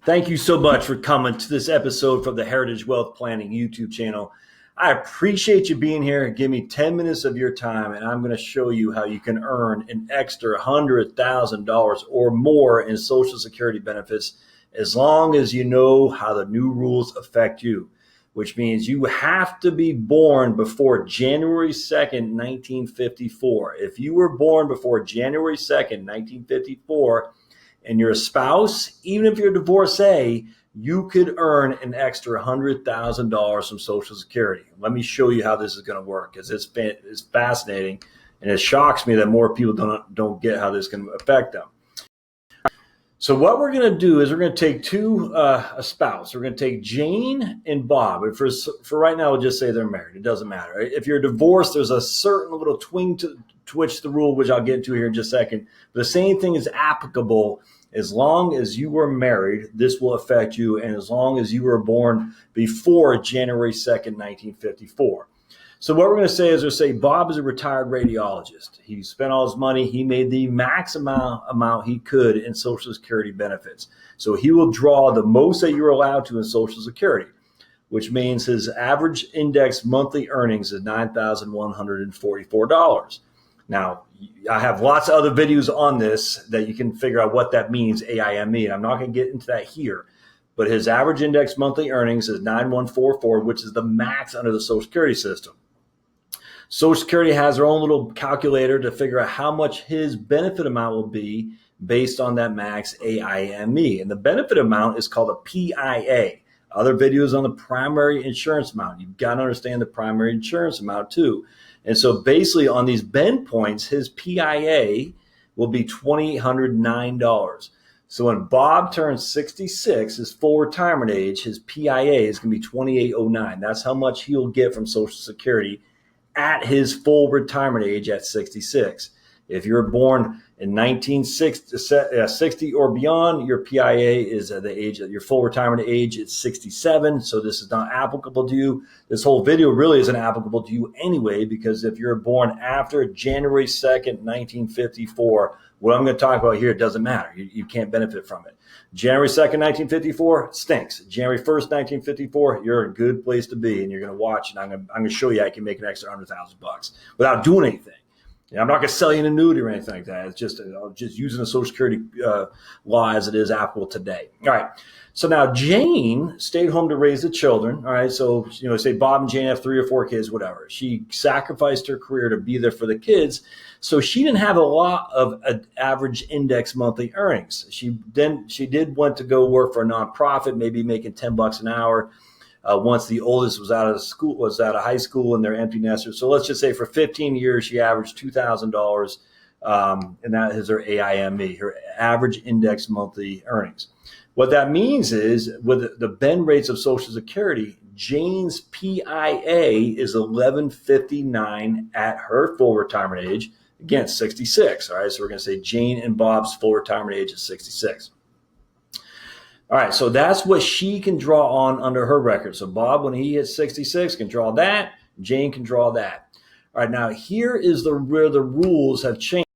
Thank you so much for coming to this episode from the Heritage Wealth Planning YouTube channel. I appreciate you being here. Give me 10 minutes of your time, and I'm going to show you how you can earn an extra $100,000 or more in Social Security benefits as long as you know how the new rules affect you, which means you have to be born before January 2nd, 1954. If you were born before January 2nd, 1954, and you're a spouse, even if you're a divorcee, you could earn an extra $100,000 from Social Security. Let me show you how this is going to work, because it's fascinating, and it shocks me that more people don't get how this can affect them. So what we're going to do is we're going to take a spouse. We're going to take Jane and Bob. And for right now, we'll just say they're married. It doesn't matter. If you're divorced, there's a certain little twitch the rule, which I'll get into here in just a second. But the same thing is applicable as long as you were married. This will affect you, and as long as you were born before January 2nd, 1954. So what we're going to say is, Bob is a retired radiologist. He spent all his money. He made the maximum amount he could in Social Security benefits. So he will draw the most that you're allowed to in Social Security, which means his average index monthly earnings is $9,144. Now, I have lots of other videos on this that you can figure out what that means, AIME, and I'm not going to get into that here. But his average index monthly earnings is $9,144, which is the max under the Social Security system. Social Security has their own little calculator to figure out how much his benefit amount will be based on that max AIME. And the benefit amount is called a PIA. Other videos on the primary insurance amount. You've got to understand the primary insurance amount too. And so basically on these bend points, his PIA will be $2,809. So when Bob turns 66, his full retirement age, his PIA is going to be $2,809. That's how much he'll get from Social Security at his full retirement age at 66. If you're born in 1960 or beyond, your PIA is at the age of your full retirement age. It's 67. So this is not applicable to you. This whole video really isn't applicable to you anyway, because if you're born after January 2nd, 1954, what I'm going to talk about here doesn't matter. You can't benefit from it. January 2nd, 1954 stinks. January 1st, 1954, you're a good place to be, and you're going to watch, and I'm going to show you how you can make an extra $100,000 without doing anything. I'm not going to sell you an annuity or anything like that. It's just using the Social Security law as it is applicable today. All right. So now Jane stayed home to raise the children. All right. So, say Bob and Jane have 3 or 4 kids, whatever. She sacrificed her career to be there for the kids. So she didn't have a lot of average index monthly earnings. She did want to go work for a nonprofit, maybe making $10 an hour. Once the oldest was out of high school, and they're empty nesters. So let's just say for 15 years, she averaged $2,000, and that is her AIME, her average index monthly earnings. What that means is, with the bend rates of Social Security, Jane's PIA is $1,159 at her full retirement age. Again, 66. All right, so we're going to say Jane and Bob's full retirement age is 66. All right, so that's what she can draw on under her record. So Bob, when he hits 66, can draw that. Jane can draw that. All right, now here is where the rules have changed.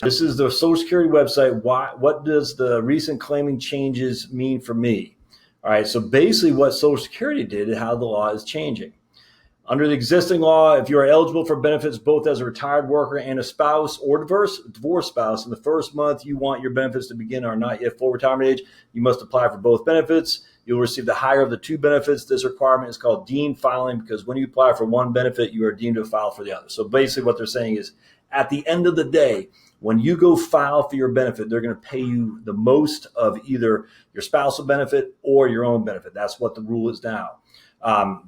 This is the Social Security website. What does the recent claiming changes mean for me? All right, so basically what Social Security did and how the law is changing. Under the existing law, if you are eligible for benefits both as a retired worker and a spouse or divorced spouse, in the first month you want your benefits to begin or not yet full retirement age, you must apply for both benefits. You'll receive the higher of the 2 benefits. This requirement is called deemed filing, because when you apply for one benefit, you are deemed to file for the other. So basically what they're saying is, at the end of the day, when you go file for your benefit, they're going to pay you the most of either your spousal benefit or your own benefit. That's what the rule is now.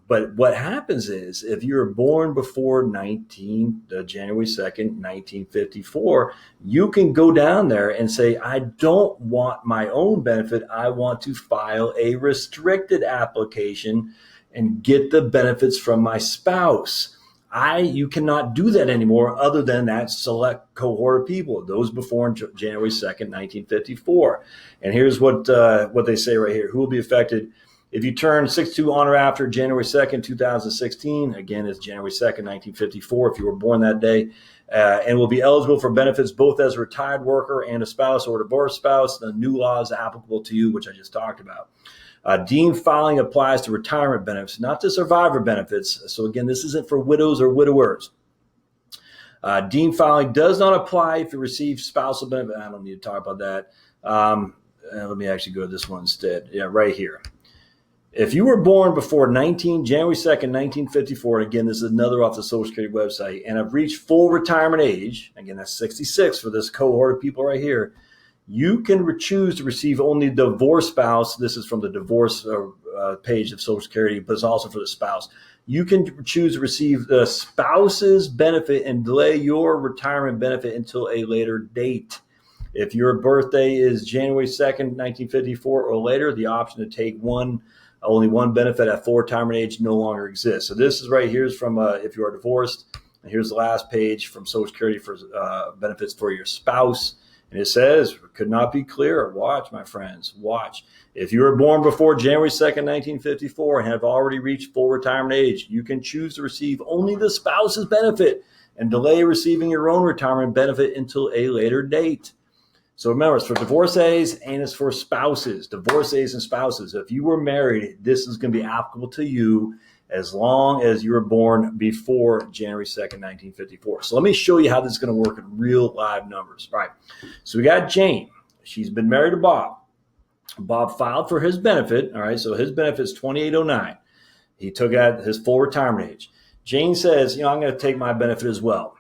But what happens is, if you're born before January 2nd, 1954, you can go down there and say, I don't want my own benefit. I want to file a restricted application and get the benefits from my spouse. You cannot do that anymore, other than that select cohort of people, those before January 2nd, 1954. And here's what they say right here. Who will be affected? If you turn 62 on or after January 2nd, 2016, again, it's January 2nd, 1954, if you were born that day, and will be eligible for benefits both as a retired worker and a spouse or divorced spouse. The new law is applicable to you, which I just talked about. Deemed filing applies to retirement benefits, not to survivor benefits. So again, this isn't for widows or widowers. Deemed filing does not apply if you receive spousal benefit. I don't need to talk about that. Let me actually go to this one instead. Yeah, right here. If you were born before January 2nd, 1954, and again, this is another off the Social Security website, and have reached full retirement age, again, that's 66 for this cohort of people right here, you can choose to receive only the divorce spouse. This is from the divorce page of Social Security, but it's also for the spouse. You can choose to receive the spouse's benefit and delay your retirement benefit until a later date. If your birthday is January 2nd, 1954 or later, the option to take only one benefit at full retirement age no longer exists. So this is right here is from if you are divorced. And here's the last page from Social Security for benefits for your spouse. And it says, could not be clearer. Watch, my friends, watch. If you were born before January 2nd, 1954 and have already reached full retirement age, you can choose to receive only the spouse's benefit and delay receiving your own retirement benefit until a later date. So remember, it's for divorcees and it's for spouses, divorcees and spouses. If you were married, this is going to be applicable to you as long as you were born before January 2nd, 1954. So let me show you how this is going to work in real live numbers. All right. So we got Jane. She's been married to Bob. Bob filed for his benefit. All right. So his benefit is 2809. He took out his full retirement age. Jane says, I'm going to take my benefit as well.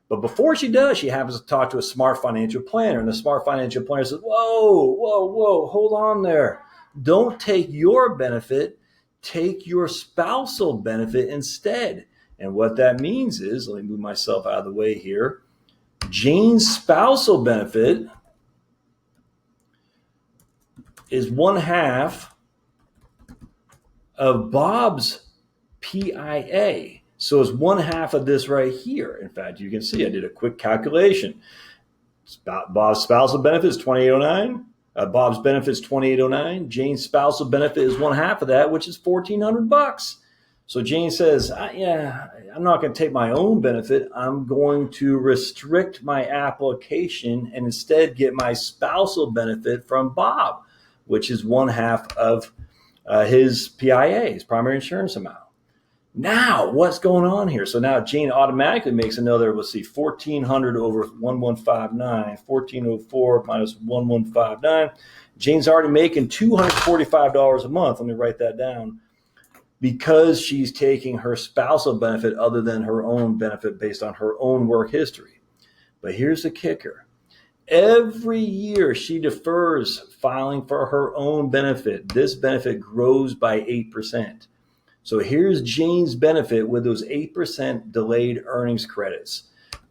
But before she does, she happens to talk to a smart financial planner. And the smart financial planner says, whoa, hold on there. Don't take your benefit. Take your spousal benefit instead. And what that means is, let me move myself out of the way here. Jane's spousal benefit is 1/2 of Bob's PIA. So it's 1/2 of this right here. In fact, you can see I did a quick calculation. Bob's spousal benefit is 2809. Bob's benefit is 2809. Jane's spousal benefit is 1/2 of that, which is $1,400. So Jane says, I'm not going to take my own benefit. I'm going to restrict my application and instead get my spousal benefit from Bob, which is 1/2 of his PIA, his primary insurance amount. Now, what's going on here? So now Jane automatically makes another, 1,400 over 1159, 1,404 minus 1159. Jane's already making $245 a month. Let me write that down. Because she's taking her spousal benefit other than her own benefit based on her own work history. But here's the kicker. Every year she defers filing for her own benefit. This benefit grows by 8%. So here's Jane's benefit with those 8% delayed earnings credits.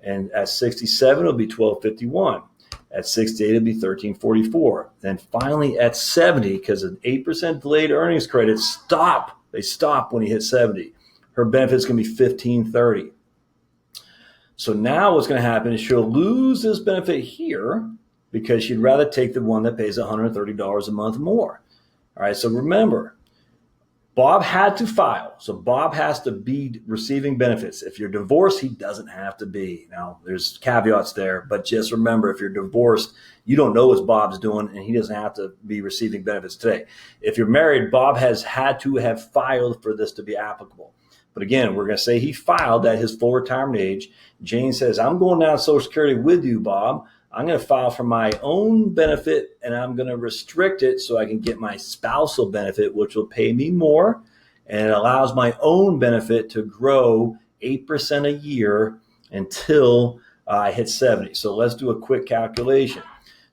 And at 67, it'll be $1,251. At 68, it'll be $1,344. Then finally at 70, because an 8% delayed earnings credits stop. They stop when you hit 70. Her benefit's going to be $1,530. So now what's going to happen is she'll lose this benefit here because she'd rather take the one that pays $130 a month more. All right, so remember, Bob had to file. So Bob has to be receiving benefits. If you're divorced, he doesn't have to be. Now, there's caveats there, but just remember, if you're divorced, you don't know what Bob's doing, and he doesn't have to be receiving benefits today. If you're married, Bob has had to have filed for this to be applicable. But again, we're going to say he filed at his full retirement age. Jane says, I'm going down to Social Security with you, Bob. I'm going to file for my own benefit, and I'm going to restrict it so I can get my spousal benefit, which will pay me more, and it allows my own benefit to grow 8% a year until I hit 70. So let's do a quick calculation.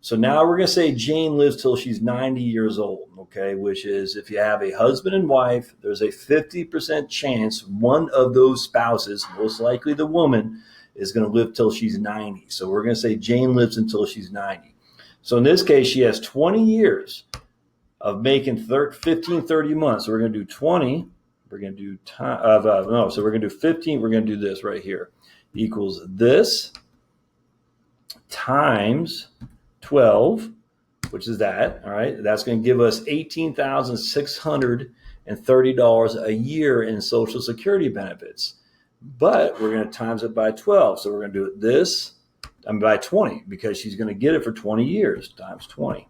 So now we're going to say Jane lives till she's 90 years old, okay, which is if you have a husband and wife, there's a 50% chance one of those spouses, most likely the woman, is going to live till she's 90. So we're going to say Jane lives until she's 90. So in this case, she has 20 years of making 1530 months. So we're going to do 20. We're going to do so we're going to do 15. We're going to do this right here equals this times 12 which is that. All right. That's going to give us $18,630 a year in Social Security benefits. But we're going to times it by 12. So we're going to do it by 20, because she's going to get it for 20 years times 20.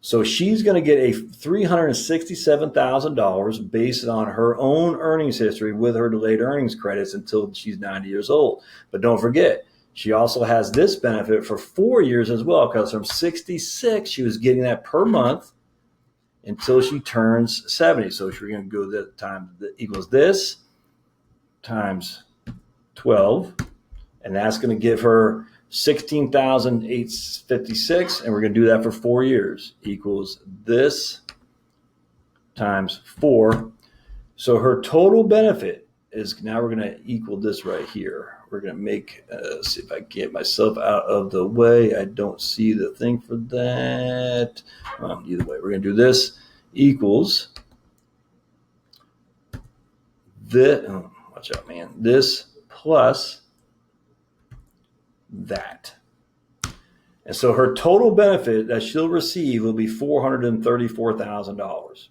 So she's going to get a $367,000 based on her own earnings history with her delayed earnings credits until she's 90 years old. But don't forget, she also has this benefit for 4 years as well, because from 66, she was getting that per month until she turns 70. So we're going to go that time that equals this times 12, and that's going to give her $16,856, and we're going to do that for 4 years, equals this times 4. So her total benefit is, now we're going to equal this right here. We're going to make, see if I can get myself out of the way. I don't see the thing for that. Either way, we're going to do this equals this. Oh, watch out, man. This plus that. And so her total benefit that she'll receive will be $434,000.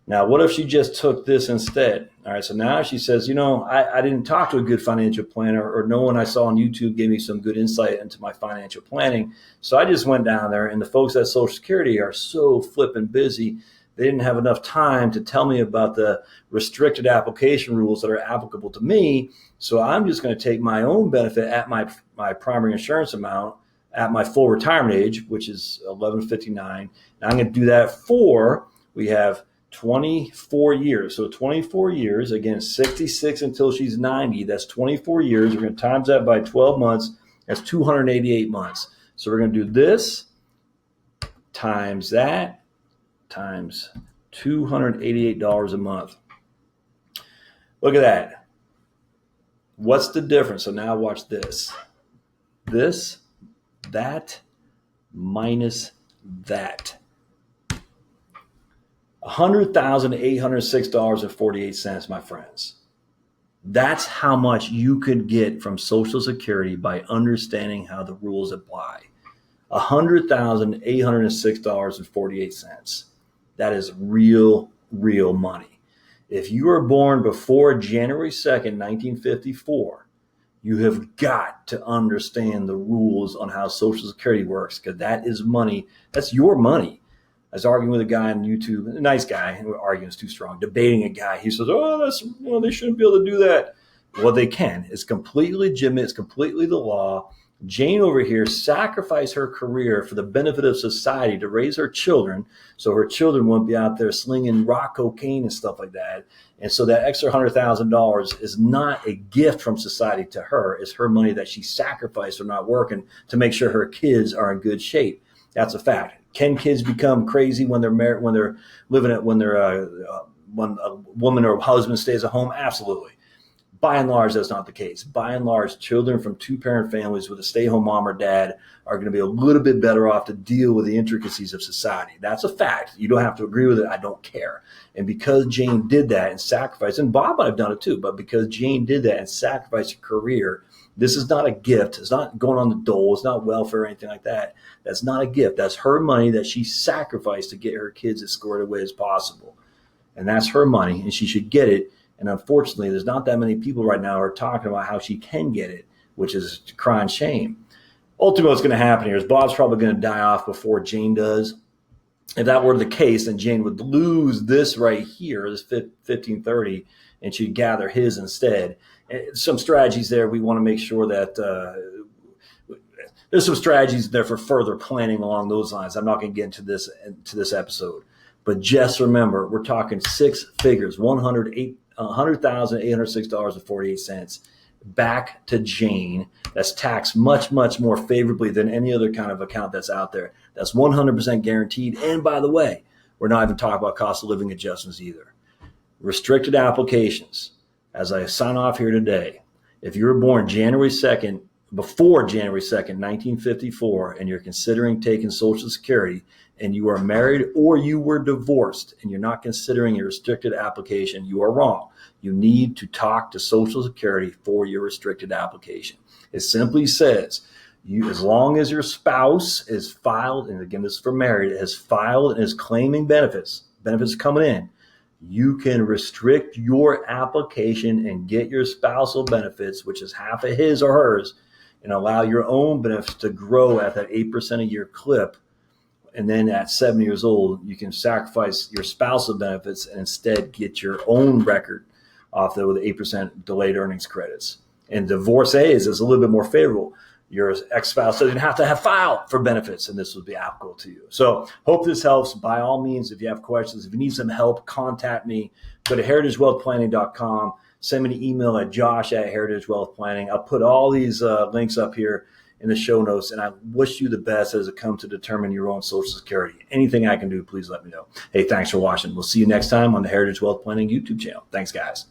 Now, what if she just took this instead? All right, so now she says, I didn't talk to a good financial planner, or no one I saw on YouTube gave me some good insight into my financial planning. So I just went down there, and the folks at Social Security are so flipping busy. They didn't have enough time to tell me about the restricted application rules that are applicable to me. So I'm just going to take my own benefit at my primary insurance amount at my full retirement age, which is 1159. Now I'm going to do that we have 24 years. So 24 years, again, 66 until she's 90. That's 24 years. We're going to times that by 12 months. That's 288 months. So we're going to do this times that times $288 a month. Look at that. What's the difference? So now watch this. That minus that. $100,806.48, my friends. That's how much you could get from Social Security by understanding how the rules apply. $100,806.48. That is real money. If you were born before January 2nd, 1954, you have got to understand the rules on how Social Security works, because that is money. That's your money. I was arguing with a guy on YouTube, a nice guy, arguing is too strong, debating a guy. He says, they shouldn't be able to do that. Well, they can. It's completely legitimate. It's completely the law. Jane over here sacrificed her career for the benefit of society to raise her children, so her children won't be out there slinging rock cocaine and stuff like that. And so that extra $100,000 is not a gift from society to her. It's her money that she sacrificed for not working to make sure her kids are in good shape. That's a fact. Can kids become crazy when they're married, when a woman or husband stays at home? Absolutely. By and large, that's not the case. By and large, children from two-parent families with a stay-home mom or dad are going to be a little bit better off to deal with the intricacies of society. That's a fact. You don't have to agree with it. I don't care. And because Jane did that and sacrificed, and Bob might have done it too, but because Jane did that and sacrificed her career, this is not a gift. It's not going on the dole. It's not welfare or anything like that. That's not a gift. That's her money that she sacrificed to get her kids as squared away as possible. And that's her money, and she should get it. And unfortunately, there's not that many people right now who are talking about how she can get it, which is crying shame. Ultimately, what's going to happen here is Bob's probably going to die off before Jane does. If that were the case, then Jane would lose this right here, this 1530, and she'd gather his instead. Some strategies there. We want to make sure that there's some strategies there for further planning along those lines. I'm not going to get into this episode. But just remember, we're talking six figures, $100,806.48 back to Jane. That's taxed much, much more favorably than any other kind of account that's out there. That's 100% guaranteed. And by the way, we're not even talking about cost of living adjustments either. Restricted applications. As I sign off here today, if you were born before January 2nd, 1954, and you're considering taking Social Security, and you are married or you were divorced and you're not considering a restricted application, you are wrong. You need to talk to Social Security for your restricted application. It simply says as long as your spouse is filed, and again, this is for married, has filed and is claiming benefits coming in, you can restrict your application and get your spousal benefits, which is half of his or hers, and allow your own benefits to grow at that 8% a year clip. And then at 70 years old, you can sacrifice your spousal benefits and instead get your own record off there with 8% delayed earnings credits. And divorcees is a little bit more favorable. Your ex-spouse doesn't have to have filed for benefits, and this would be applicable to you. So hope this helps. By all means, if you have questions, if you need some help, contact me. Go to heritagewealthplanning.com. Send me an email at josh@heritagewealthplanning. I'll put all these links up here in the show notes, and I wish you the best as it comes to determine your own Social Security. Anything I can do, please let me know. Hey, thanks for watching. We'll see you next time on the Heritage Wealth Planning YouTube channel. Thanks, guys.